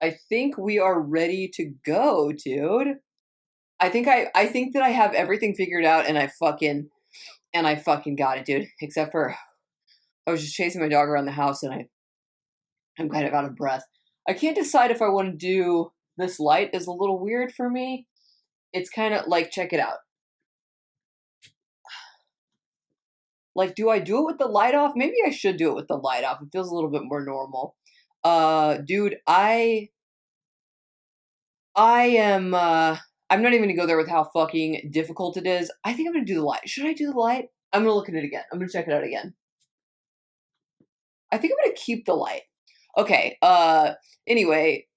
I think we are ready to go, dude. I think that I have everything figured out and I fucking got it, dude. Except for I was just chasing my dog around the house and I'm kind of out of breath. I can't decide if I want to do this light is a little weird for me. It's kind of like check it out. Like do I do it with the light off? Maybe I should do it with the light off. It feels a little bit more normal. Dude, I am I'm not even gonna go there with how fucking difficult it is. I think I'm gonna do the light. Should I do the light? I'm gonna look at it again. I'm gonna check it out again. I think I'm gonna keep the light. Okay, anyway,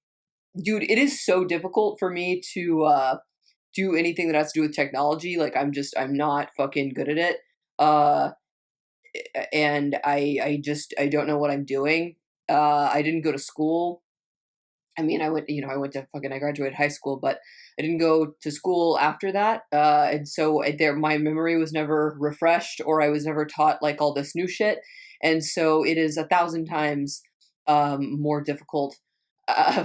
dude, it is so difficult for me to do anything that has to do with technology. Like I'm not fucking good at it. Uh and I don't know what I'm doing. I didn't go to school. I mean, I went to fucking, I graduated high school, but I didn't go to school after that. And so my memory was never refreshed or I was never taught like all this new shit. And so it is 1,000 times more difficult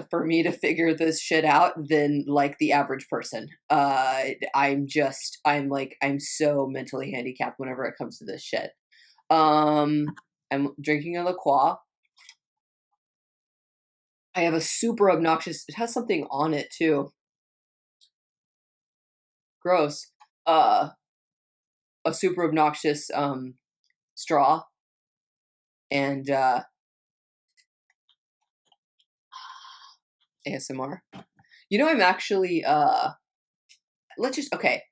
for me to figure this shit out than like the average person. I'm so mentally handicapped whenever it comes to this shit. Um, I'm drinking a La Croix. I have a super obnoxious. It has something on it too. Gross. Uh, a super obnoxious straw, and ASMR. You know, I'm actually let's just okay.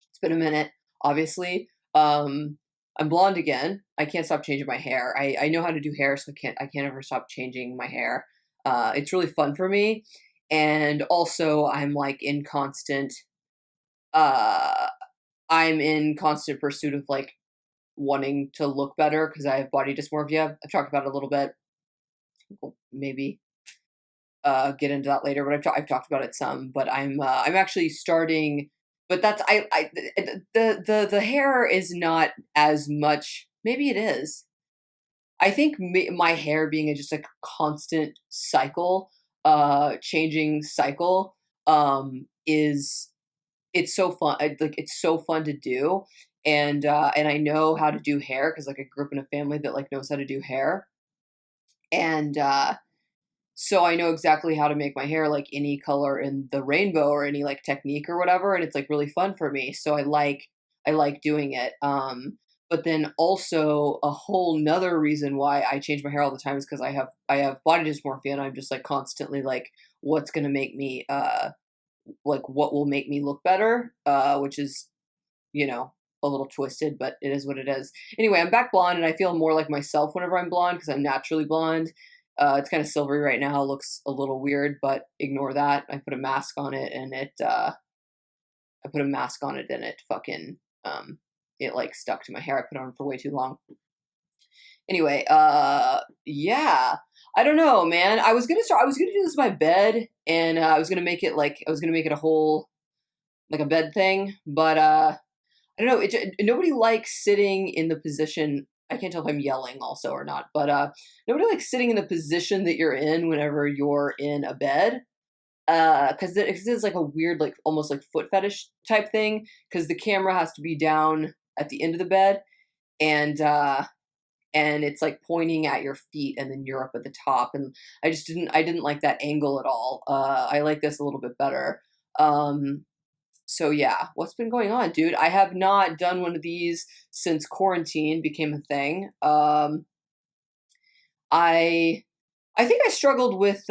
It's been a minute, obviously. I'm blonde again. I can't stop changing my hair. I know how to do hair, so I can't ever stop changing my hair. It's really fun for me, and also uh I'm in constant pursuit of like wanting to look better because I have body dysmorphia. I've talked about it a little bit. We'll maybe get into that later, but I've talked about it some. But I'm actually starting. But that's I the hair is not as much. Maybe it is. I think my hair being just a constant cycle, changing cycle, is it's so fun. Like it's so fun to do, and I know how to do hair because like I grew up in a family that like knows how to do hair, and so I know exactly how to make my hair like any color in the rainbow or any like technique or whatever, and it's like really fun for me. So I like doing it. But then also a whole nother reason why I change my hair all the time is because I have body dysmorphia and I'm just like constantly like what's gonna make me like what will make me look better, which is you know, a little twisted, but it is what it is. Anyway, I'm back blonde and I feel more like myself whenever I'm blonde because I'm naturally blonde. It's kind of silvery right now, looks a little weird, but ignore that. I put a mask on it and I put a mask on it and it fucking it like stuck to my hair. I put it on for way too long. Anyway, yeah. I don't know, man. I was gonna do this in my bed and I was gonna make it a whole like a bed thing, but I don't know. Nobody likes sitting in the position. I can't tell if I'm yelling also or not, but nobody likes sitting in the position that you're in whenever you're in a bed. Because it's like a weird, like almost like foot fetish type thing. Because the camera has to be down at the end of the bed, and and it's like pointing at your feet, and then you're up at the top. And I didn't like that angle at all. I like this a little bit better. Um, so yeah, what's been going on, dude? I have not done one of these since quarantine became a thing. I I think I struggled with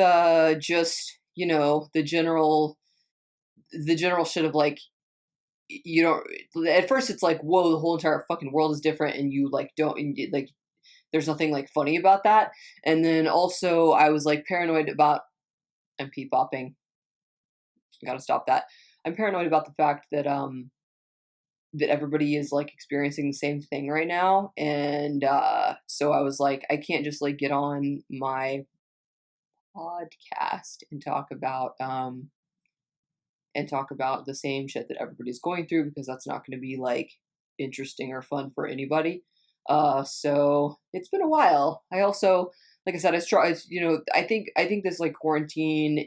just, you know, the general shit of like you don't at first it's like whoa the whole entire fucking world is different and you like don't like there's nothing like funny about that. And then also I was like paranoid about I'm pee popping. Gotta stop that. I'm paranoid about the fact that everybody is like experiencing the same thing right now, and so I was like I can't just like get on my podcast and talk about the same shit that everybody's going through because that's not going to be like interesting or fun for anybody. So it's been a while. I also like I said, I think this like quarantine,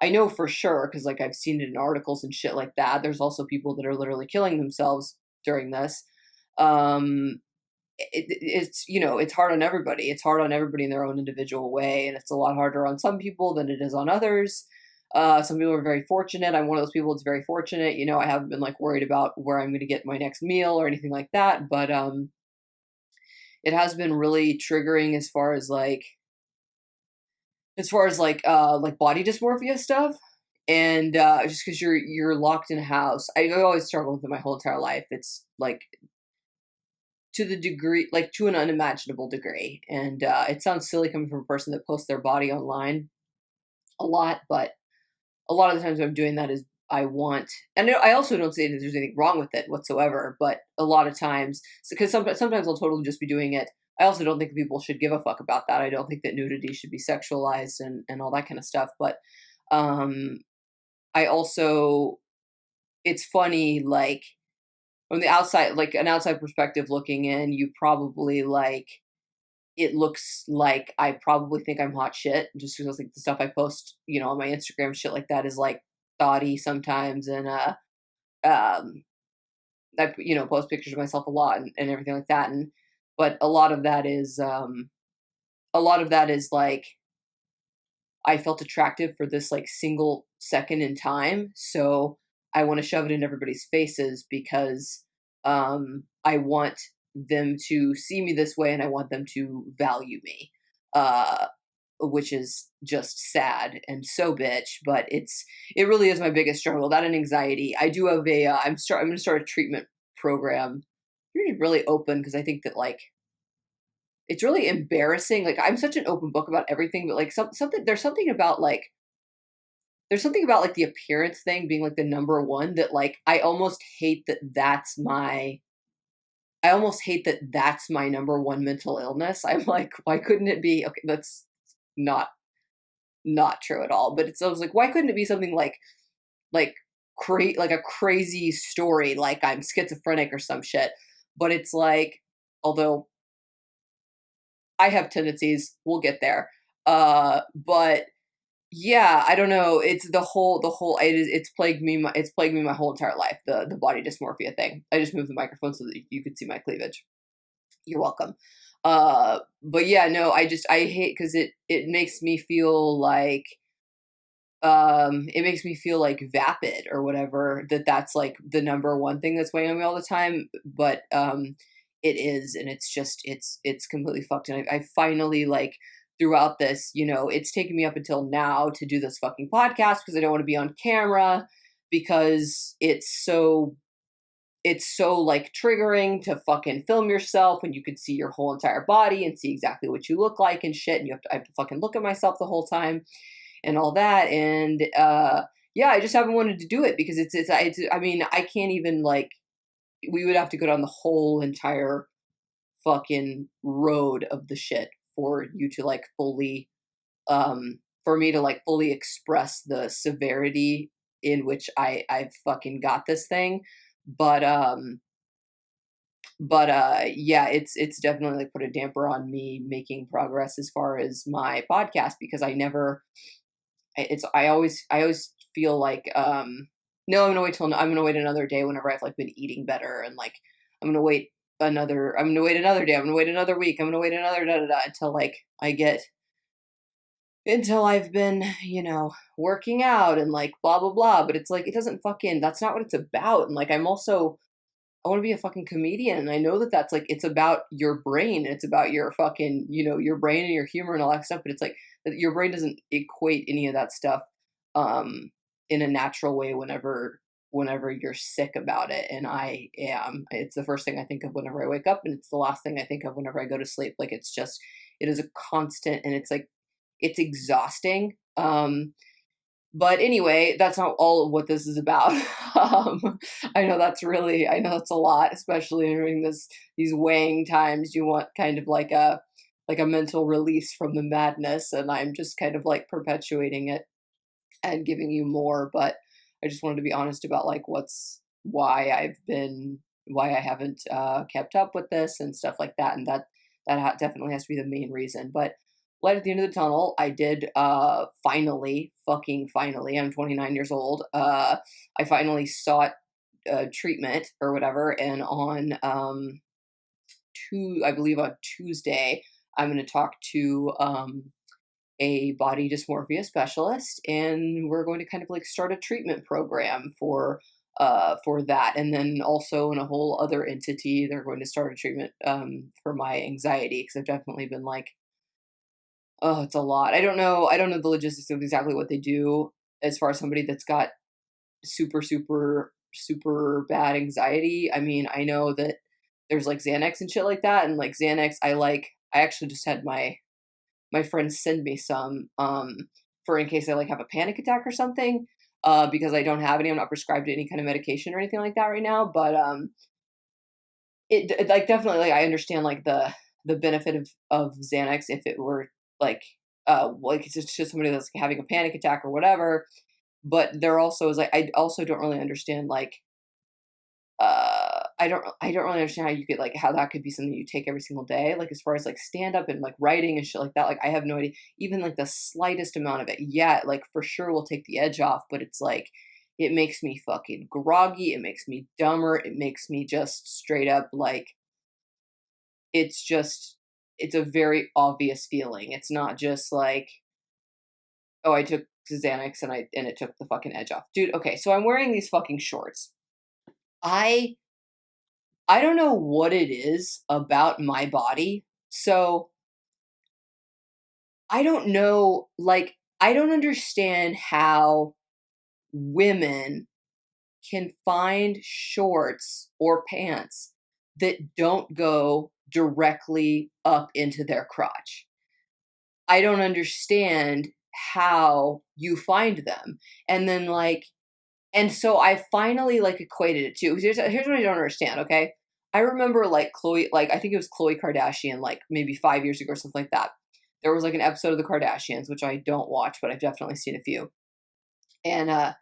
I know for sure because like I've seen it in articles and shit like that. There's also people that are literally killing themselves during this. Um, it's it's hard on everybody. It's hard on everybody in their own individual way, and it's a lot harder on some people than it is on others. Some people are very fortunate. I'm one of those people that's very fortunate. I haven't been like worried about where I'm going to get my next meal or anything like that. But it has been really triggering as far as like body dysmorphia stuff. And just because you're locked in a house, I always struggled with it my whole entire life. It's like to the degree, like to an unimaginable degree. And it sounds silly coming from a person that posts their body online a lot, but a lot of the times when I'm doing that is I want, and I also don't say that there's anything wrong with it whatsoever, but a lot of times, because sometimes I'll totally just be doing it. I also don't think people should give a fuck about that. I don't think that nudity should be sexualized and all that kind of stuff. But um, I also, it's funny, like from the outside, like an outside perspective looking in, you probably like, it looks like I probably think I'm hot shit just because like the stuff I post, on my Instagram, shit like that is like thoughty sometimes. And, um, I, post pictures of myself a lot and everything like that. But a lot of that is like, I felt attractive for this like single second in time. So I want to shove it in everybody's faces because I want them to see me this way and I want them to value me. Uh, which is just sad and so bitch, but it really is my biggest struggle. That and anxiety. I do have I'm going to start a treatment program. Really open because I think that like it's really embarrassing. Like I'm such an open book about everything, but like something there's something about like the appearance thing being like the number one that like I almost hate that that's my number one mental illness. I'm like, why couldn't it be okay, that's not not true at all. But I was like, why couldn't it be something like like a crazy story like I'm schizophrenic or some shit? But it's like, although I have tendencies. We'll get there. But yeah, I don't know. It's the whole it's plagued me my whole entire life. The body dysmorphia thing. I just moved the microphone so that you could see my cleavage. You're welcome. But yeah, no, I hate because it makes me feel like it makes me feel like vapid or whatever, that's like the number one thing that's weighing on me all the time. But it is, and it's just it's completely fucked. And I finally like throughout this, it's taken me up until now to do this fucking podcast because I don't want to be on camera because it's so like triggering to fucking film yourself when you could see your whole entire body and see exactly what you look like and shit, and I have to fucking look at myself the whole time and all that. And yeah, I just haven't wanted to do it because I mean, I can't even like, we would have to go down the whole entire fucking road of the shit for you to like fully for me to like fully express the severity in which I've fucking got this thing. But yeah, it's definitely like put a damper on me making progress as far as my podcast because I always feel like no, I'm gonna wait another day whenever I've like been eating better and like I'm gonna wait another day, I'm gonna wait another week, I'm gonna wait another da da da until like until I've been, working out and like blah blah blah. But it's like it doesn't fucking that's not what it's about. And like I want to be a fucking comedian. And I know that that's like, it's about your brain. It's about your fucking, your brain and your humor and all that stuff. But it's like your brain doesn't equate any of that stuff in a natural way whenever you're sick about it. And I am. It's the first thing I think of whenever I wake up. And it's the last thing I think of whenever I go to sleep. Like it is a constant and it's like, it's exhausting. But anyway, that's not all of what this is about. I know that's a lot, especially during these weighing times. You want kind of like a mental release from the madness, and I'm just kind of like perpetuating it and giving you more. But I just wanted to be honest about like why I haven't kept up with this and stuff like that, and definitely has to be the main reason. But light at the end of the tunnel, I did finally, fucking finally, I'm 29 years old. I finally sought treatment or whatever, and on I believe on Tuesday, I'm going to talk to a body dysmorphia specialist, and we're going to kind of like start a treatment program for that. And then also in a whole other entity, they're going to start a treatment for my anxiety, because I've definitely been like, oh, it's a lot. I don't know the logistics of exactly what they do as far as somebody that's got super, super, super bad anxiety. I mean, I know that there's like Xanax and shit like that, and like Xanax, I actually just had my friends send me some for in case I like have a panic attack or something. Because I don't have any, I'm not prescribed any kind of medication or anything like that right now. But it like definitely, like, I understand like the benefit of Xanax if it were like it's just somebody that's having a panic attack or whatever. But there also is like, I also don't really understand like I don't really understand how you could like how that could be something you take every single day, like as far as like stand up and like writing and shit like that. Like I have no idea, even like the slightest amount of it. Yeah, like for sure will take the edge off, but it's like it makes me fucking groggy, it makes me dumber, it makes me just straight up like it's just it's a very obvious feeling. It's not just like, oh, I took Xanax and it took the fucking edge off. Dude, okay, so I'm wearing these fucking shorts. I I don't know what it is about my body. So I don't know, like, I don't understand how women can find shorts or pants that don't go directly up into their crotch. I don't understand how you find them. And then, like, and so I finally like equated it to, here's what I don't understand, okay? I remember like Chloe, like I think it was Chloe Kardashian, like maybe 5 years ago or something like that. There was like an episode of the Kardashians, which I don't watch, but I've definitely seen a few. And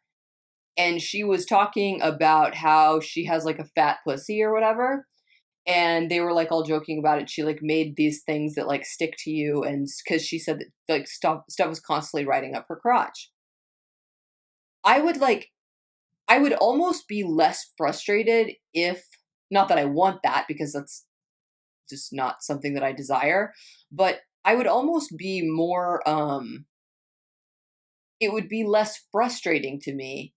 and she was talking about how she has like a fat pussy or whatever. And they were like all joking about it. She like made these things that like stick to you, and because she said that like stuff was constantly riding up her crotch. I would like I would almost be less frustrated if, not that I want that because that's just not something that I desire, but I would almost be more it would be less frustrating to me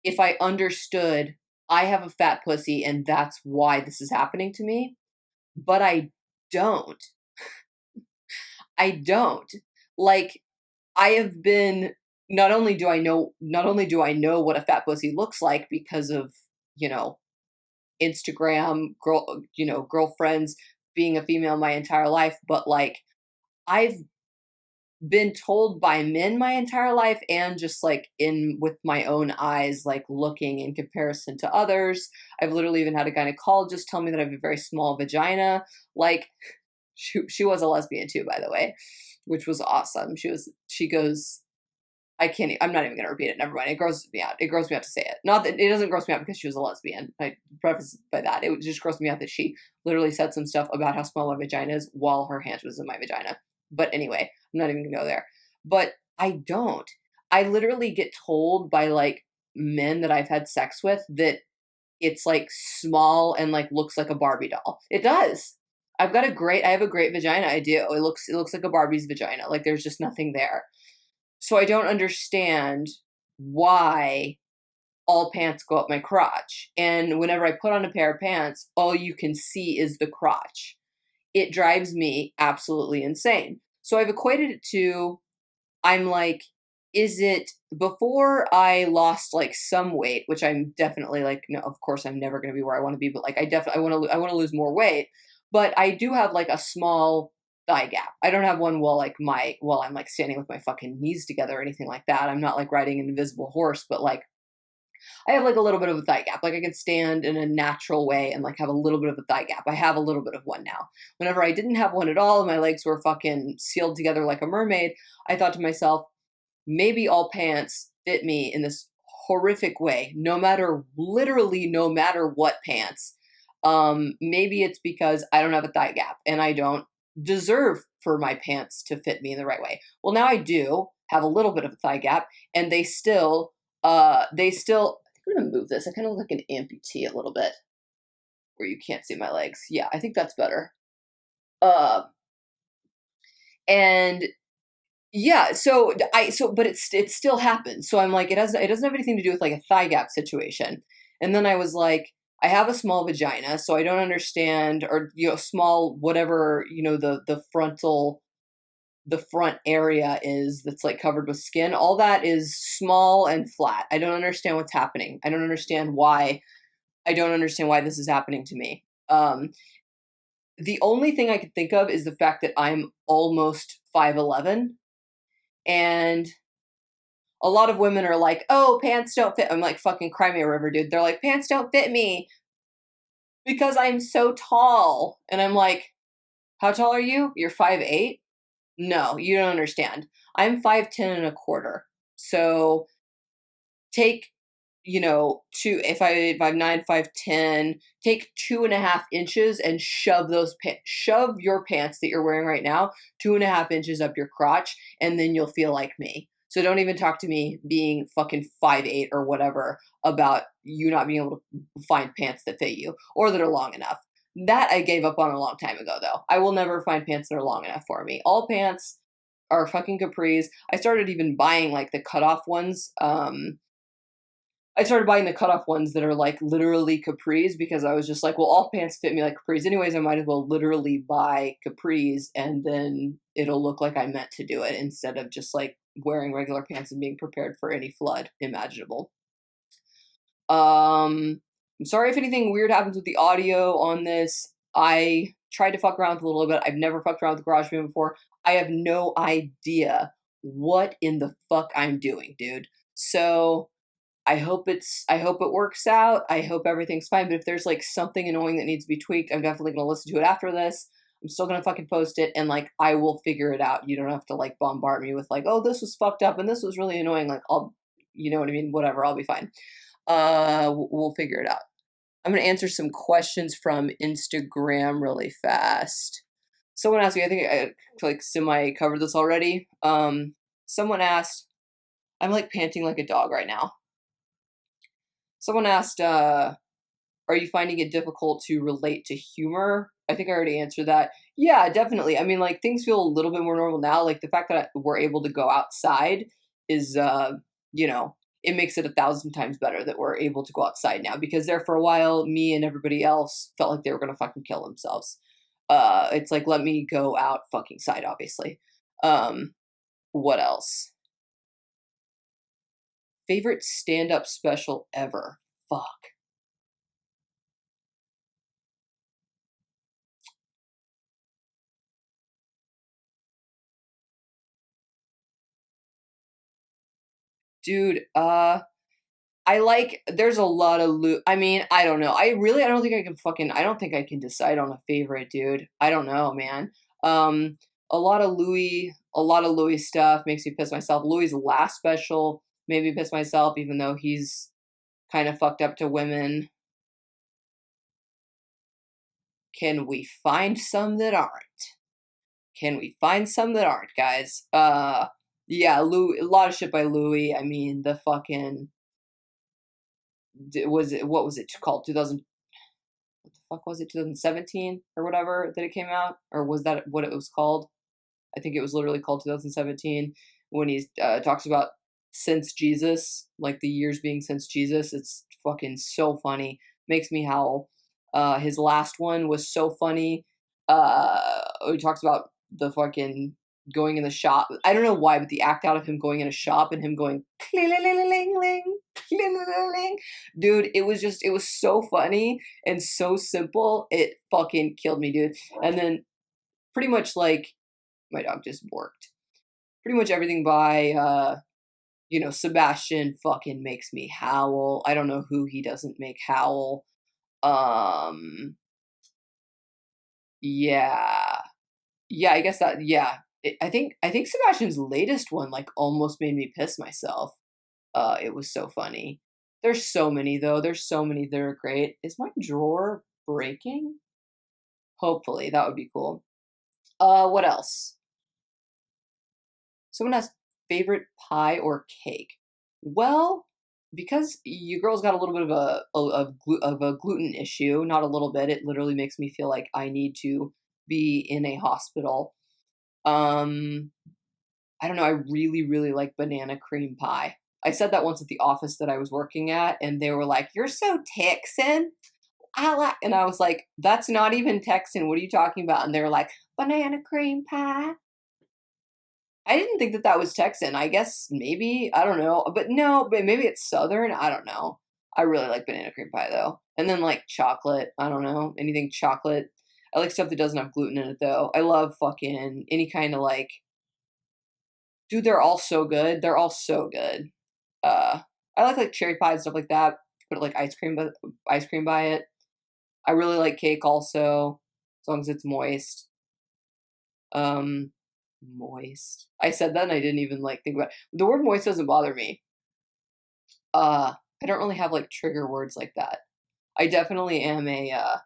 if I understood I have a fat pussy and that's why this is happening to me, but I don't. I don't. Like I have been, not only do I know what a fat pussy looks like because of, you know, Instagram, girlfriends, being a female my entire life, but like I've been told by men my entire life, and just like in with my own eyes, like looking in comparison to others. I've literally even had a gynecologist tell me that I have a very small vagina. Like she was a lesbian too, by the way, which was awesome. She goes, I'm not even gonna repeat it. Never mind. It grosses me out. It grosses me out to say it. Not that it doesn't gross me out because she was a lesbian. I preface by that. It would just gross me out that she literally said some stuff about how small my vagina is while her hand was in my vagina. But anyway, I'm not even gonna go there. But I don't. I literally get told by like men that I've had sex with that it's like small and like looks like a Barbie doll. It does. I have a great vagina. I do. It looks like a Barbie's vagina. Like there's just nothing there. So I don't understand why all pants go up my crotch. And whenever I put on a pair of pants, all you can see is the crotch. It drives me absolutely insane. So I've equated it to, I'm like, is it before I lost like some weight, which I'm definitely like, no, of course I'm never going to be where I want to be, but like I want to lose more weight, but I do have like a small thigh gap. I don't have one while I'm like standing with my fucking knees together or anything like that. I'm not like riding an invisible horse, but like I have like a little bit of a thigh gap. Like I can stand in a natural way and like have a little bit of a thigh gap. I have a little bit of one now. Whenever I didn't have one at all, my legs were fucking sealed together like a mermaid. I thought to myself, maybe all pants fit me in this horrific way, literally no matter what pants. Maybe it's because I don't have a thigh gap, and I don't, deserve for my pants to fit me in the right way. Well, now I do have a little bit of a thigh gap, and they still, I think I'm gonna move this. I kind of look like an amputee a little bit where you can't see my legs. Yeah, I think that's better. Uh, and yeah, but it still happens. So I'm like, it doesn't have anything to do with like a thigh gap situation. And then I was like, I have a small vagina, so I don't understand, or small whatever, the front area is that's like covered with skin. All that is small and flat. I don't understand what's happening. I don't understand why. I don't understand why this is happening to me. The only thing I could think of is the fact that I'm almost 5'11", and a lot of women are like, "Oh, pants don't fit." I'm like, fucking cry me a river, dude. They're like, "Pants don't fit me because I'm so tall." And I'm like, "How tall are you? You're 5'8"? No, you don't understand. I'm 5'10" and a quarter. So take, two, if I'm 9, 5'10", take 2.5 inches and shove your pants that you're wearing right now 2.5 inches up your crotch, and then you'll feel like me. So don't even talk to me being fucking 5'8" or whatever about you not being able to find pants that fit you or that are long enough. That I gave up on a long time ago, though. I will never find pants that are long enough for me. All pants are fucking capris. I started even buying like the cutoff ones. I started buying the cutoff ones that are like literally capris, because I was just like, well, all pants fit me like capris anyways. I might as well literally buy capris, and then it'll look like I meant to do it instead of just like wearing regular pants and being prepared for any flood imaginable. I'm sorry if anything weird happens with the audio on this. I tried to fuck around with it a little bit. I've never fucked around with GarageBand before. I have no idea what in the fuck I'm doing, dude. So I hope it works out. I hope everything's fine. But if there's like something annoying that needs to be tweaked, I'm definitely gonna listen to it after this. I'm still gonna fucking post it, and like I will figure it out. You don't have to like bombard me with like, oh, this was fucked up and this was really annoying. Like you know what I mean? Whatever, I'll be fine. We'll figure it out. I'm gonna answer some questions from Instagram really fast. Someone asked me, I think I like semi covered this already. Someone asked, I'm like panting like a dog right now. Someone asked, are you finding it difficult to relate to humor? I think I already answered that. Yeah, definitely. I mean, like things feel a little bit more normal now. Like the fact that we're able to go outside is, it makes it 1,000 times better that we're able to go outside now, because there for a while, me and everybody else felt like they were going to fucking kill themselves. It's like, let me go out fucking side, obviously. What else? Favorite stand-up special ever? Fuck. Dude, there's a lot of I mean, I don't know. I don't think I don't think I can decide on a favorite, dude. I don't know, man. Um, a lot of Louis stuff makes me piss myself. Louis's last special made me piss myself, even though he's kind of fucked up to women. Can we find some that aren't? Can we find some that aren't, guys? Yeah, Louis, a lot of shit by Louis. I mean, the fucking what was it called? 2000, what the fuck was it? 2017 or whatever that it came out, or was that what it was called? I think it was literally called 2017, when he talks about since Jesus, like the years being since Jesus. It's fucking so funny, makes me howl. His last one was so funny. He talks about the fucking going in the shop. I don't know why, but the act out of him going in a shop and him going cling ling ling ling ling ling ling, dude, it was so funny and so simple. It fucking killed me, dude. And then pretty much like my dog just worked. Pretty much everything by Sebastian fucking makes me howl. I don't know who he doesn't make howl. Um yeah. Yeah, I guess that, yeah. I think Sebastian's latest one like almost made me piss myself. It was so funny. There's so many though. There's so many that are great. Is my drawer breaking? Hopefully, that would be cool. What else? Someone asked favorite pie or cake. Well, because you girls got a little bit of a gluten issue, not a little bit. It literally makes me feel like I need to be in a hospital. Um, I don't know. I really like banana cream pie. I said that once at the office that I was working at, and they were like, "You're so Texan." And I was like, "That's not even Texan. What are you talking about?" And they were like, "Banana cream pie." I didn't think that that was Texan. I guess maybe, I don't know, but no, but maybe it's Southern. I don't know. I really like banana cream pie though. And then like chocolate. I don't know. Anything chocolate. I like stuff that doesn't have gluten in it though. I love fucking any kind of like, dude, they're all so good. They're all so good. Uh, I like cherry pie and stuff like that. Put like ice cream by it. I really like cake also, as long as it's moist. Um, Moist. I said that and I didn't even like think about it. The word moist doesn't bother me. I don't really have like trigger words like that. I definitely am a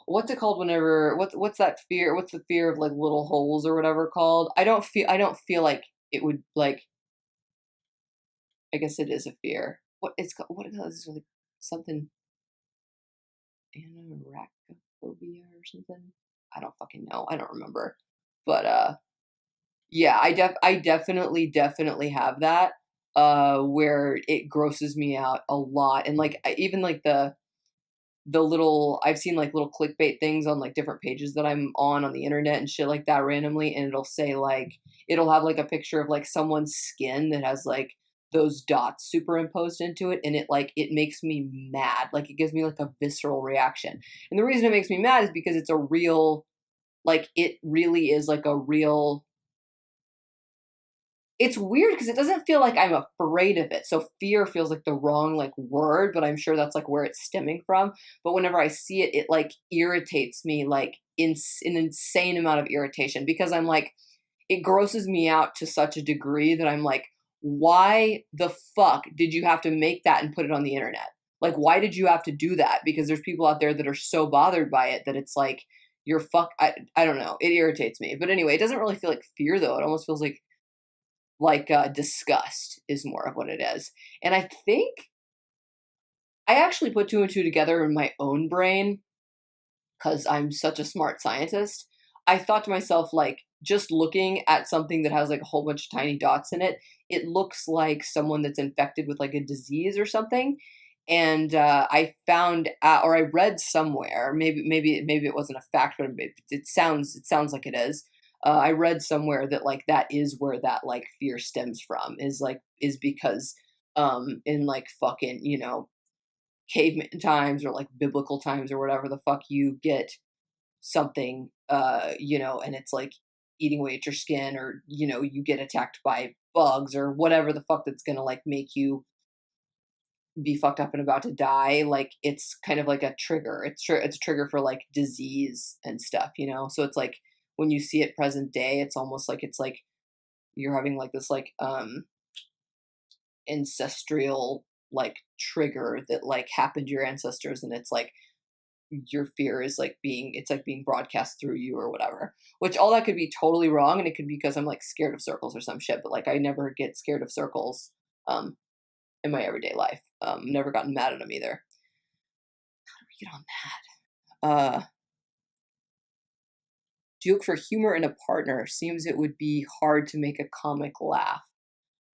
what's it called whenever what's that fear? What's the fear of like little holes or whatever called? I don't feel like it would like I guess it is a fear. What is this like something anorachophobia or something? I don't fucking know. I don't remember. But yeah, I definitely have that, where it grosses me out a lot, and, like, even, like, the little I've seen, like, little clickbait things on, like, different pages that I'm on the internet and shit like that randomly, and it'll say, like it'll have, like, a picture of, like, someone's skin that has, like, those dots superimposed into it, and it makes me mad, like, it gives me, like, a visceral reaction, and the reason it makes me mad is because it's a real it really is, like, a real it's weird because it doesn't feel like I'm afraid of it. So fear feels like the wrong like word, but I'm sure that's like where it's stemming from. But whenever I see it, it like irritates me like an insane amount of irritation because I'm like it grosses me out to such a degree that I'm like, why the fuck did you have to make that and put it on the internet? Like, why did you have to do that? Because there's people out there that are so bothered by it that it's like you're I don't know. It irritates me. But anyway, it doesn't really feel like fear though. It almost feels like disgust is more of what it is. And I think I actually put two and two together in my own brain because I'm such a smart scientist. I thought to myself, like, just looking at something that has like a whole bunch of tiny dots in it, it looks like someone that's infected with like a disease or something. And I found out, or I read somewhere, maybe it wasn't a fact, but it sounds like it is. I read somewhere that like that is where that like fear stems from is because in like fucking caveman times or like biblical times or whatever the fuck you get something and it's like eating away at your skin or you get attacked by bugs or whatever the fuck that's gonna like make you be fucked up and about to die, like it's kind of like a trigger. It's a trigger for like disease and stuff. So it's like when you see it present day, it's like you're having like this like ancestral like trigger that like happened to your ancestors, and it's like your fear is like being broadcast through you or whatever. Which all that could be totally wrong, and it could be because I'm like scared of circles or some shit. But like I never get scared of circles. In my everyday life. Never gotten mad at them either. How do we get on that? Do you look for humor in a partner? Seems it would be hard to make a comic laugh.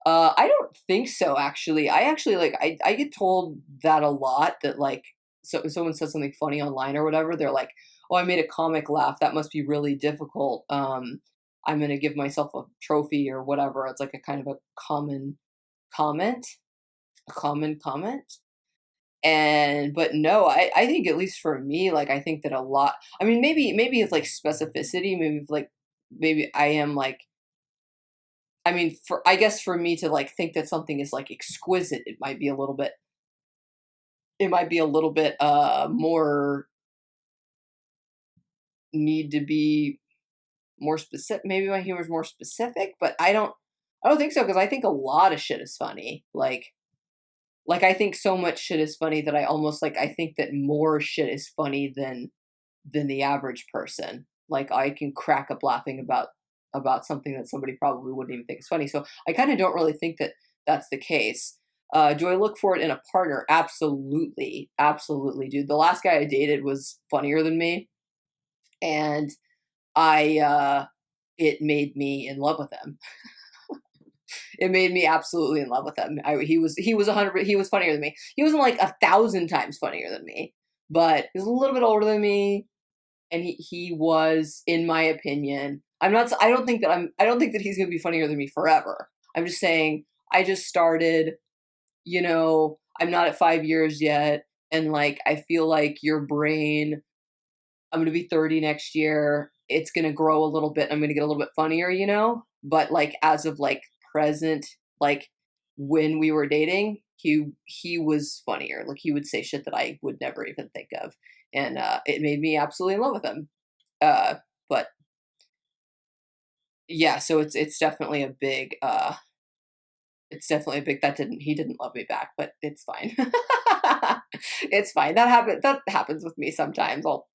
I don't think so. Actually, I actually like I get told that a lot. That like so if someone says something funny online or whatever, they're like, "Oh, I made a comic laugh. That must be really difficult." I'm gonna give myself a trophy or whatever. It's like a kind of a comment, a common comment. And but no, I think at least for me, like I think that a lot I mean maybe it's like specificity, maybe if, like maybe I am like I mean for I guess for me to like think that something is like exquisite, it might be a little bit more need to be more specific. Maybe my humor is more specific, but I don't think so because I think a lot of shit is funny. Like I think so much shit is funny that I almost like I think that more shit is funny than than the average person. Like I can crack up laughing about something that somebody probably wouldn't even think is funny. So I kind of don't really think that that's the case. Do I look for it in a partner? Absolutely, absolutely, dude. The last guy I dated was funnier than me, and I it made me in love with him. It made me absolutely in love with him. He was 100. He was funnier than me. He wasn't like 1,000 times funnier than me, but he was a little bit older than me, and he was, in my opinion, I'm not. I don't think that I'm. I don't think that he's gonna be funnier than me forever. I'm just saying. I just started. I'm not at 5 years yet, and like I feel like your brain. I'm gonna be 30 next year. It's gonna grow a little bit. I'm gonna get a little bit funnier. But like as of like present, like when we were dating, he was funnier. Like he would say shit that I would never even think of, and it made me absolutely in love with him. Uh, but yeah, so it's definitely a big that didn't he didn't love me back, but it's fine. It's fine. That happens with me sometimes. I'll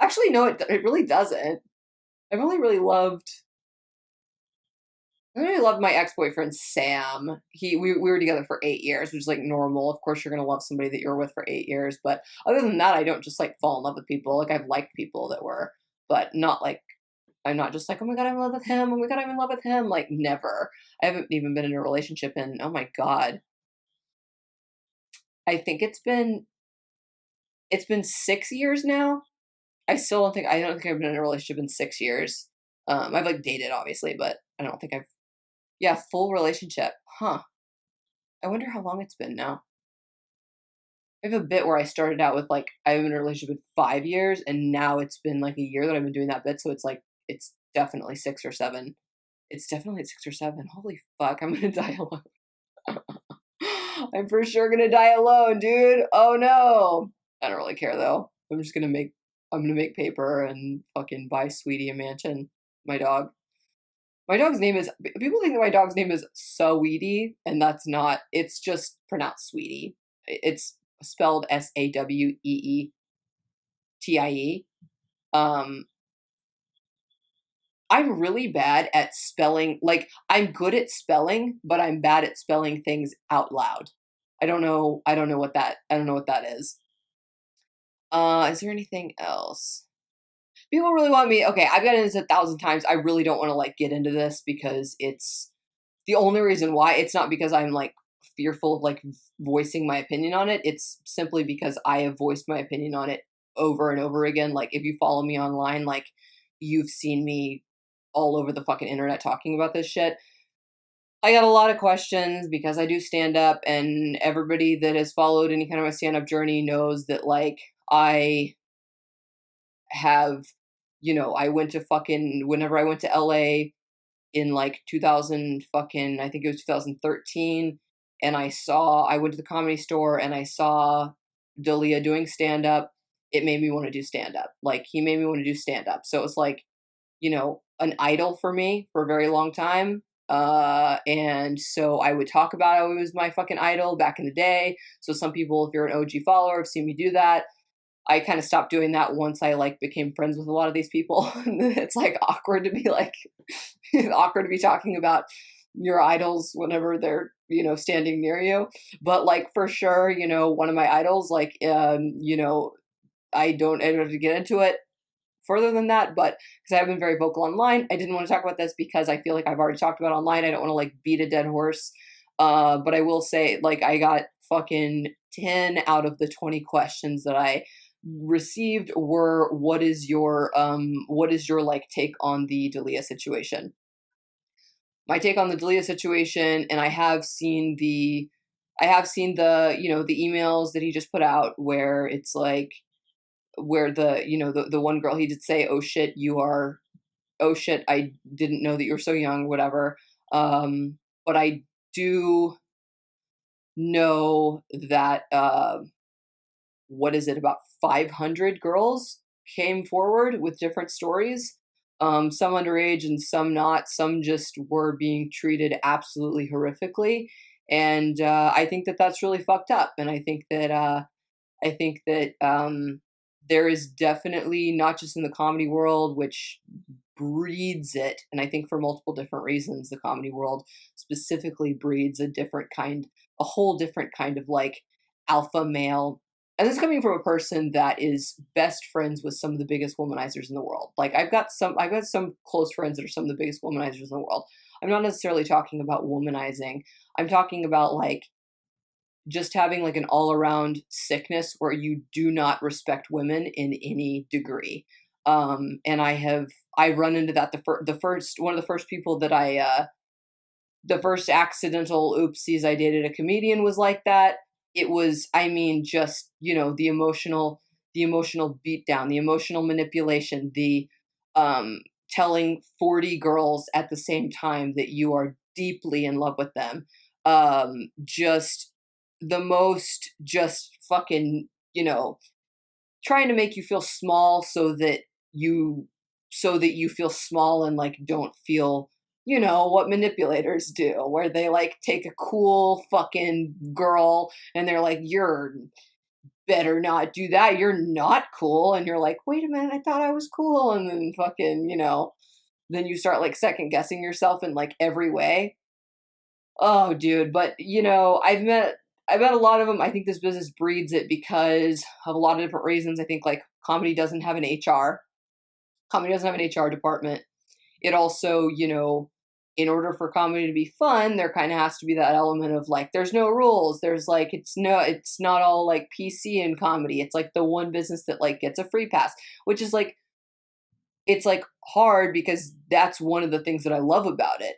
actually no, it really doesn't. I've only really loved I really loved my ex-boyfriend Sam. We were together for 8 years, which is like normal. Of course, you're gonna love somebody that you're with for 8 years, but other than that, I don't just like fall in love with people. Like I've liked people that were, but not like I'm not just like, oh my god, I'm in love with him. Oh my god, I'm in love with him. Like never. I haven't even been in a relationship in oh my god. I think it's been 6 years now. I don't think I've been in a relationship in 6 years. I've like dated obviously, but I don't think I've yeah, full relationship. Huh. I wonder how long it's been now. I have a bit where I started out with like I've been in a relationship with 5 years, and now it's been like a year that I've been doing that bit. So it's like it's definitely 6 or 7. It's definitely 6 or 7. Holy fuck, I'm gonna die alone. I'm for sure gonna die alone, dude. Oh no. I don't really care though. I'm gonna make paper and fucking buy Sweetie a mansion. My dog. My dog's name is people think that my dog's name is Saweetie, and that's not. It's just pronounced Sweetie. It's spelled Saweetie. Um, I'm really bad at spelling. Like I'm good at spelling, but I'm bad at spelling things out loud. I don't know. I don't know what that. I don't know what that is. Is there anything else? People really want me. Okay, I've gotten into this 1,000 times. I really don't want to like get into this because it's the only reason why. It's not because I'm like fearful of like voicing my opinion on it. It's simply because I have voiced my opinion on it over and over again. Like if you follow me online, like you've seen me all over the fucking internet talking about this shit. I got a lot of questions because I do stand up, and everybody that has followed any kind of a stand up journey knows that like I have, I went to fucking whenever I went to LA in like 2000 fucking I think it was 2013, and I went to the Comedy Store and I saw Dalia doing stand up. It made me want to do stand up. Like he made me want to do stand up. So it was like, an idol for me for a very long time. And so I would talk about how he was my fucking idol back in the day. So some people, if you're an OG follower, have seen me do that. I kind of stopped doing that once I like became friends with a lot of these people. It's like awkward to be like awkward to be talking about your idols whenever they're, standing near you. But like for sure, one of my idols, like I don't have to get into it further than that, but because I've been very vocal online, I didn't want to talk about this because I feel like I've already talked about it online. I don't want to like beat a dead horse. But I will say, like, I got fucking 10 out of the 20 questions that I received were what is your like take on the Dalia situation? My take on the Dalia situation, and I have seen the the emails that he just put out where it's like where the one girl he did say, oh shit, I didn't know that you were so young, whatever. But I do know that what is it, about 500 girls came forward with different stories. Some underage and some not. Some just were being treated absolutely horrifically, and I think that that's really fucked up. And I think that there is definitely, not just in the comedy world, which breeds it, and I think for multiple different reasons, the comedy world specifically breeds a whole different kind of like alpha male. And this is coming from a person that is best friends with some of the biggest womanizers in the world. Like I've got some close friends that are some of the biggest womanizers in the world. I'm not necessarily talking about womanizing. I'm talking about like just having like an all around sickness where you do not respect women in any degree. And I run into that the first one of the first people that the first accidental oopsies I dated a comedian was like that. It was, I mean, just, you know, the emotional beatdown, the emotional manipulation, the telling 40 girls at the same time that you are deeply in love with them. Just the most just fucking, you know, trying to make you feel small you so that you feel small and like don't feel, you know, what manipulators do, where they like take a cool fucking girl and they're like, you're better not do that, you're not cool, and you're like, wait a minute, I thought I was cool, and then fucking, you know, then you start like second guessing yourself in like every way. Oh, dude, but you know, I've met a lot of them. I think this business breeds it because of a lot of different reasons. I think like comedy doesn't have an HR. Comedy doesn't have an HR department. It also, you know, in order for comedy to be fun, there kind of has to be that element of like there's no rules. There's like it's not all like PC in comedy. It's like the one business that like gets a free pass, which is like it's like hard because that's one of the things that I love about it,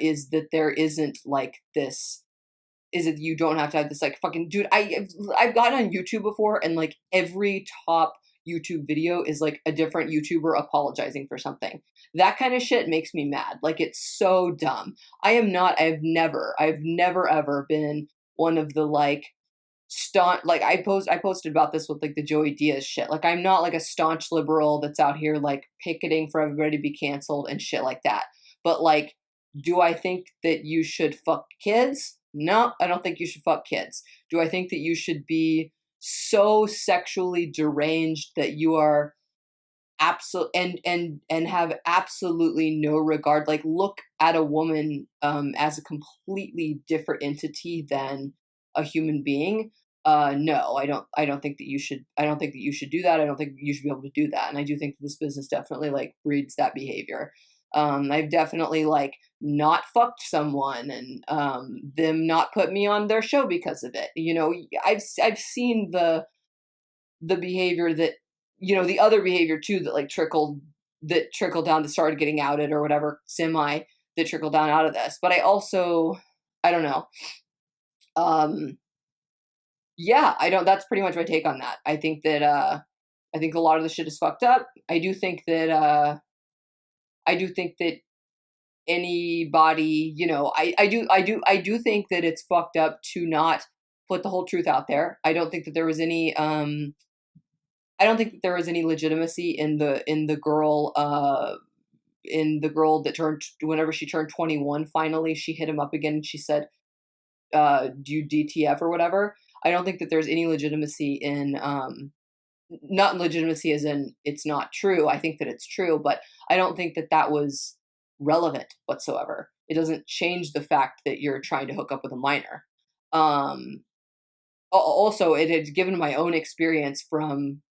is that there isn't like this is it you don't have to have this like fucking dude. I've gotten on YouTube before and like every top YouTube video is like a different YouTuber apologizing for something. That kind of shit makes me mad. Like it's so dumb. I've never ever been one of the like staunch like I posted about this with like the Joey Diaz shit. Like I'm not like a staunch liberal that's out here like picketing for everybody to be canceled and shit like that. But like, do I think that you should fuck kids? No, I don't think you should fuck kids. Do I think that you should be so sexually deranged that you are absolute and have absolutely no regard, like look at a woman as a completely different entity than a human being? No, I don't think that you should, I don't think that you should do that. I don't think you should be able to do that. And I do think that this business definitely like breeds that behavior. I've definitely like not fucked someone and them not put me on their show because of it. You know, I've seen the behavior that, you know, the other behavior too that trickled down that started getting outed or whatever that trickled down out of this. But I don't know. Yeah, I don't that's pretty much my take on that. I think a lot of the shit is fucked up. I do think that anybody, you know, I do think that it's fucked up to not put the whole truth out there. I don't think that there was any legitimacy in the girl that turned whenever she turned 21. Finally, she hit him up again and she said, "Do you DTF or whatever?" I don't think that there's any legitimacy in not legitimacy as in it's not true. I think that it's true, but I don't think that that was relevant whatsoever. It doesn't change the fact that you're trying to hook up with a minor. Um, Also, it had given my own experience from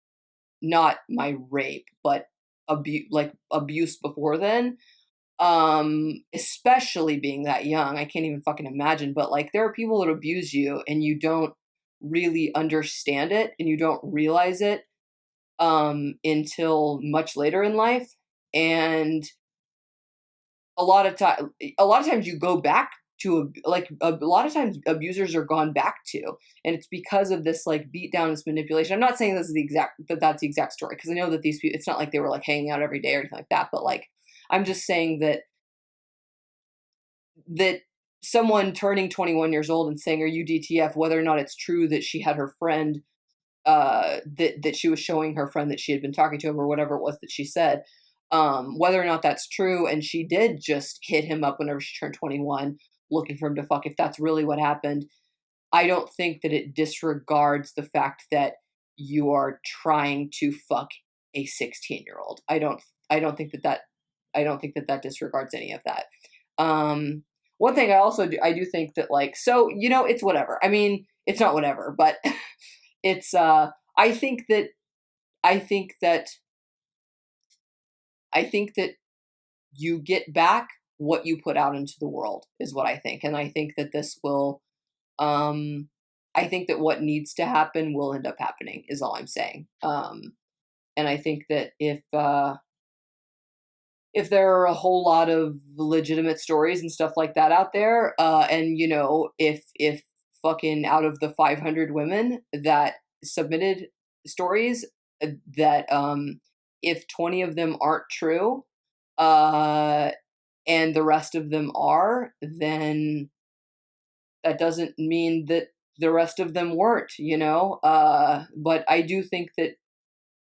not my rape, but abuse before then. Especially being that young, I can't even fucking imagine. But like, there are people that abuse you, and you don't really understand it, and you don't realize it until much later in life. And a lot of times you go back to a lot of times abusers are gone back to, and it's because of this like beat down, this manipulation. I'm not saying this is that's the exact story, because I know that these people, it's not like they were like hanging out every day or anything like that, but like I'm just saying that someone turning 21 years old and saying, are you DTF, whether or not it's true that she had her friend that she was showing her friend that she had been talking to him or whatever it was that she said, whether or not that's true, and she did just hit him up whenever she turned 21 looking for him to fuck, if that's really what happened, I don't think that it disregards the fact that you are trying to fuck a 16-year-old. I don't think that that disregards any of that. One thing I do think that, like, so, it's whatever. I mean, it's not whatever, but it's, I think that, I think that, I think that you get back what you put out into the world is what I think. And I think that this will, um, I think that what needs to happen will end up happening is all I'm saying. And I think that if there are a whole lot of legitimate stories and stuff like that out there, and if fucking out of the 500 women that submitted stories, that if 20 of them aren't true, uh, and the rest of them are, then that doesn't mean that the rest of them weren't. But I do think that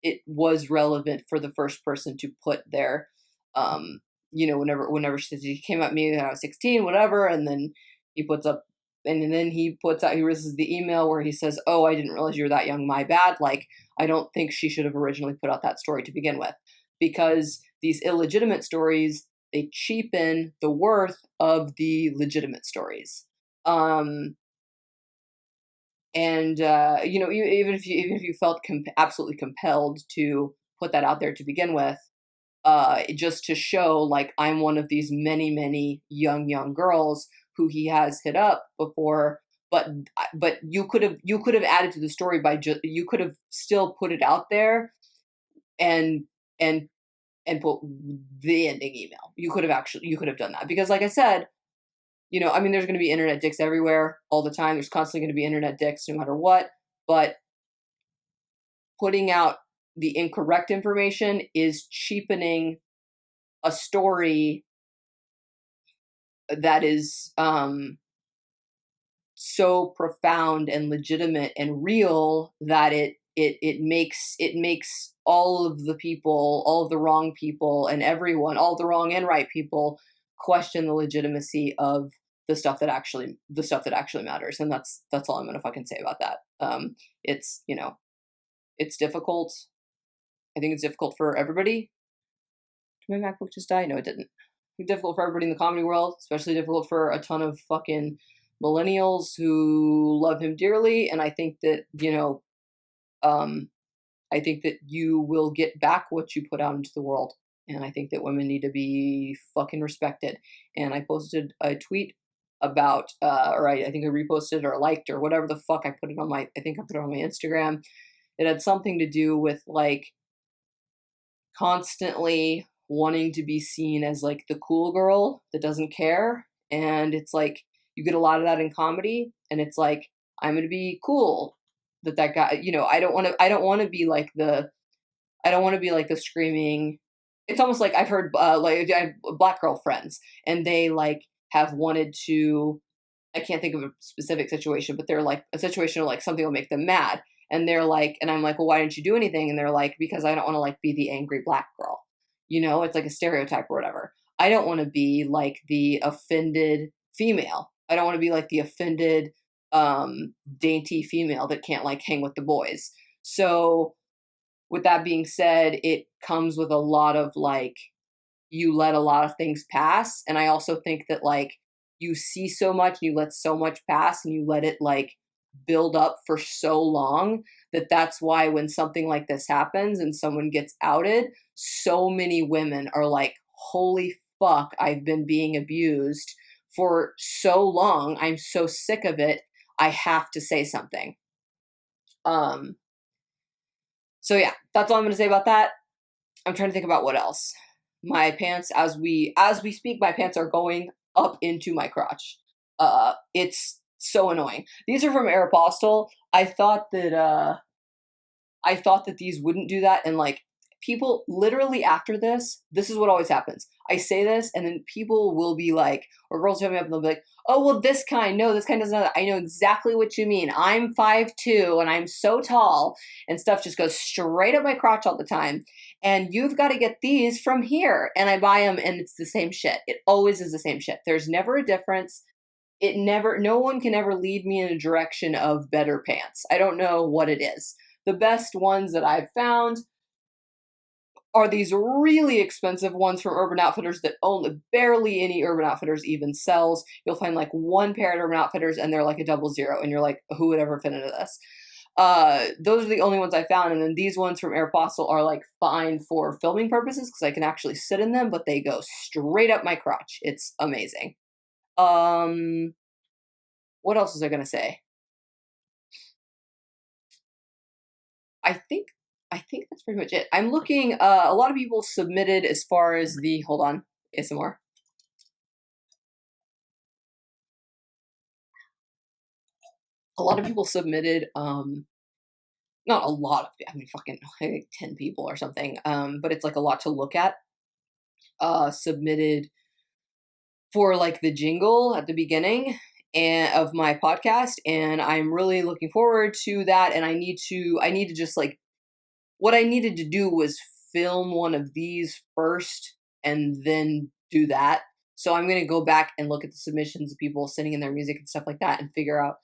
it was relevant for the first person to put their, whenever she came at me when I was 16, whatever, and then he puts up, and then he releases the email where he says, "Oh, I didn't realize you were that young. My bad." Like, I don't think she should have originally put out that story to begin with, because these illegitimate stories, they cheapen the worth of the legitimate stories. And even if you felt absolutely compelled to put that out there to begin with, just to show, like, I'm one of these many, many young girls who he has hit up before, but you could have added to the story by you could have still put it out there, and and put the ending email. You could have done that, because, like I said, I mean, there's going to be internet dicks everywhere all the time. There's constantly going to be internet dicks no matter what. But putting out the incorrect information is cheapening a story that is so profound and legitimate and real that it makes all of the people, all of the wrong people, and everyone, all the wrong and right people, question the legitimacy of the stuff that actually matters. And that's all I'm gonna fucking say about that. It's it's difficult. I think it's difficult for everybody. Did my MacBook just die? No, it didn't. It's difficult for everybody in the comedy world, especially difficult for a ton of fucking millennials who love him dearly. And I think that, um, I think that you will get back what you put out into the world. And I think that women need to be fucking respected. And I posted a tweet about, or I think I reposted or liked or whatever the fuck. I put it on my Instagram. It had something to do with, like, constantly wanting to be seen as, like, the cool girl that doesn't care. And it's like, you get a lot of that in comedy, and it's like, I'm going to be cool that guy, I don't want to be like the screaming. It's almost like I've heard, like, I have black girl friends, and they, like, have wanted to, I can't think of a specific situation, but they're like a situation where, like, something will make them mad. And they're like, and I'm like, well, why didn't you do anything? And they're like, because I don't want to, like, be the angry black girl. It's like a stereotype or whatever. I don't want to be like the offended female. I don't want to be like the offended, dainty female that can't, like, hang with the boys. So with that being said, it comes with a lot of, like, you let a lot of things pass. And I also think that, like, you see so much and you let so much pass and you let it, like, build up for so long, that's why when something like this happens and someone gets outed, so many women are like, holy fuck, I've been being abused for so long. I'm so sick of it. I have to say something. So yeah, that's all I'm going to say about that. I'm trying to think about what else. My pants, as we speak, my pants are going up into my crotch. It's so annoying. These are from Aeropostale. I thought that these wouldn't do that, and, like, people literally after this is what always happens. I say this, and then people will be like, or girls hit me up and they'll be like, oh, well, this kind doesn't know that. I know exactly what you mean. I'm 5'2" and I'm so tall, and stuff just goes straight up my crotch all the time. And you've got to get these from here. And I buy them, and it's the same shit. It always is the same shit. There's never a difference. No one can ever lead me in a direction of better pants. I don't know what it is, the best ones that I've found are these really expensive ones from Urban Outfitters that only barely any Urban Outfitters even sells. You'll find like one pair at Urban Outfitters and they're like a 00, and you're like, who would ever fit into this? Those are the only ones I found, and then these ones from Aeropostale are like fine for filming purposes because I can actually sit in them, but they go straight up my crotch. It's amazing. What else was I gonna say? I think that's pretty much it. I'm looking. A lot of people submitted as far as the hold on ASMR. A lot of people submitted. Not a lot of. I mean, fucking I think 10 people or something. But it's like a lot to look at. Submitted for like the jingle at the beginning and of my podcast, and I'm really looking forward to that. And I need to just like what I needed to do was film one of these first and then do that. So I'm going to go back and look at the submissions of people sending in their music and stuff like that and figure out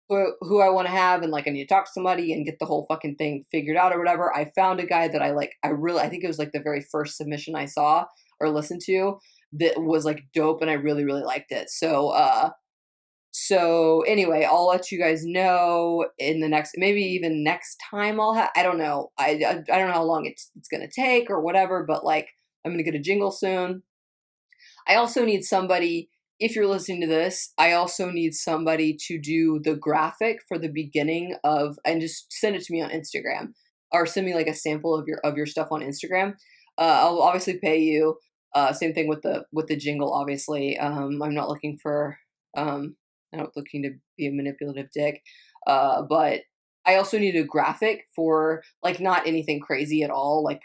who I want to have, and like I need to talk to somebody and get the whole fucking thing figured out or whatever. I found a guy that I like. I think it was like the very first submission I saw or listened to that was like dope, and I really liked it. So anyway, I'll let you guys know in the next, maybe even next time I'll have, I don't know. I don't know how long it's going to take or whatever, but like I'm going to get a jingle soon. I also need somebody, if you're listening to this, I also need somebody to do the graphic for the beginning of, and just send it to me on Instagram or send me like a sample of your stuff on Instagram. I'll obviously pay you. Same thing with the jingle, obviously. I'm not looking for, I'm not looking to be a manipulative dick. But I also need a graphic for like not anything crazy at all. Like,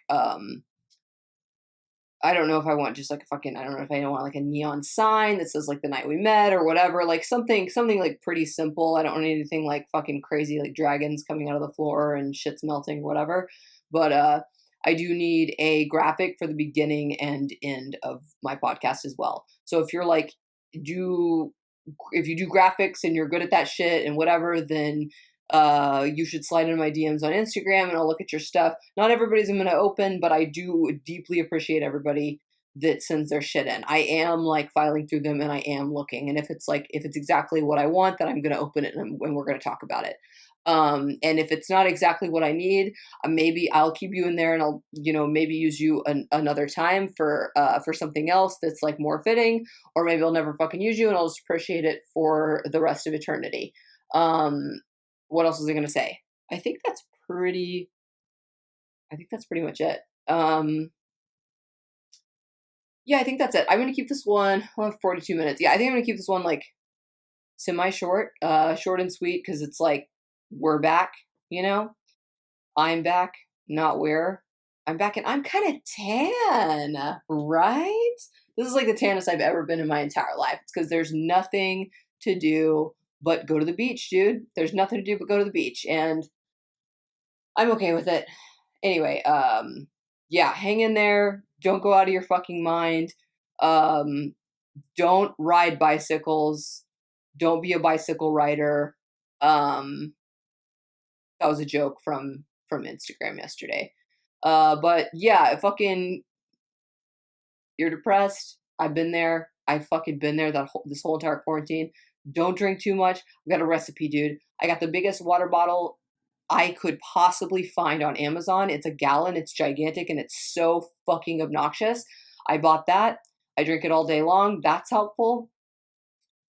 I don't know if I want just like a fucking, I don't know if I want like a neon sign that says like the night we met or whatever, like something like pretty simple. I don't want anything like fucking crazy, like dragons coming out of the floor and shit's melting or whatever. But, I do need a graphic for the beginning and end of my podcast as well. So if you're like, if you do graphics and you're good at that shit and whatever, then you should slide into my DMs on Instagram and I'll look at your stuff. Not everybody's I'm going to open, but I do deeply appreciate everybody that sends their shit in. I am like filing through them and I am looking. And if it's exactly what I want, then I'm going to open it and we're going to talk about it. And if it's not exactly what I need, maybe I'll keep you in there and I'll, maybe use you another time for something else that's like more fitting, or maybe I'll never fucking use you and I'll just appreciate it for the rest of eternity. What else was I going to say? I think that's pretty much it. Yeah, I think that's it. I'm going to keep this one, 42 minutes. Yeah, I think I'm going to keep this one like semi-short, short and sweet, because it's like, we're back, I'm back, not where. I'm back and I'm kind of tan, right? This is like the tannest I've ever been in my entire life. It's because there's nothing to do but go to the beach, dude. There's nothing to do but go to the beach, and I'm okay with it. Anyway, yeah, hang in there. Don't go out of your fucking mind. Don't ride bicycles. Don't be a bicycle rider. That was a joke from Instagram yesterday. But yeah, fucking, you're depressed. I've been there. I've fucking been there this whole entire quarantine. Don't drink too much. I've got a recipe, dude. I got the biggest water bottle I could possibly find on Amazon. It's a gallon. It's gigantic and it's so fucking obnoxious. I bought that. I drink it all day long. That's helpful.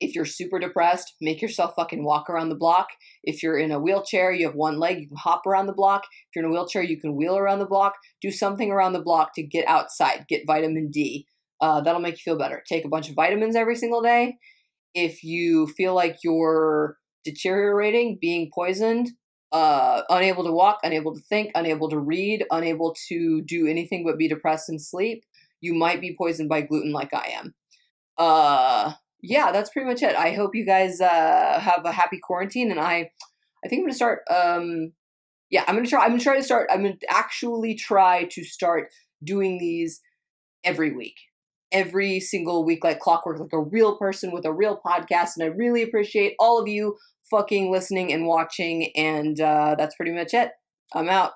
If you're super depressed, make yourself fucking walk around the block. If you're in a wheelchair, you have one leg, you can hop around the block. If you're in a wheelchair, you can wheel around the block. Do something around the block to get outside, get vitamin D. That'll make you feel better. Take a bunch of vitamins every single day. If you feel like you're deteriorating, being poisoned, unable to walk, unable to think, unable to read, unable to do anything but be depressed and sleep, you might be poisoned by gluten like I am. Yeah, that's pretty much it. I hope you guys have a happy quarantine, and I think I'm gonna start. Yeah, I'm gonna actually try to start doing these every week, every single week, like clockwork, like a real person with a real podcast. And I really appreciate all of you fucking listening and watching. And that's pretty much it. I'm out.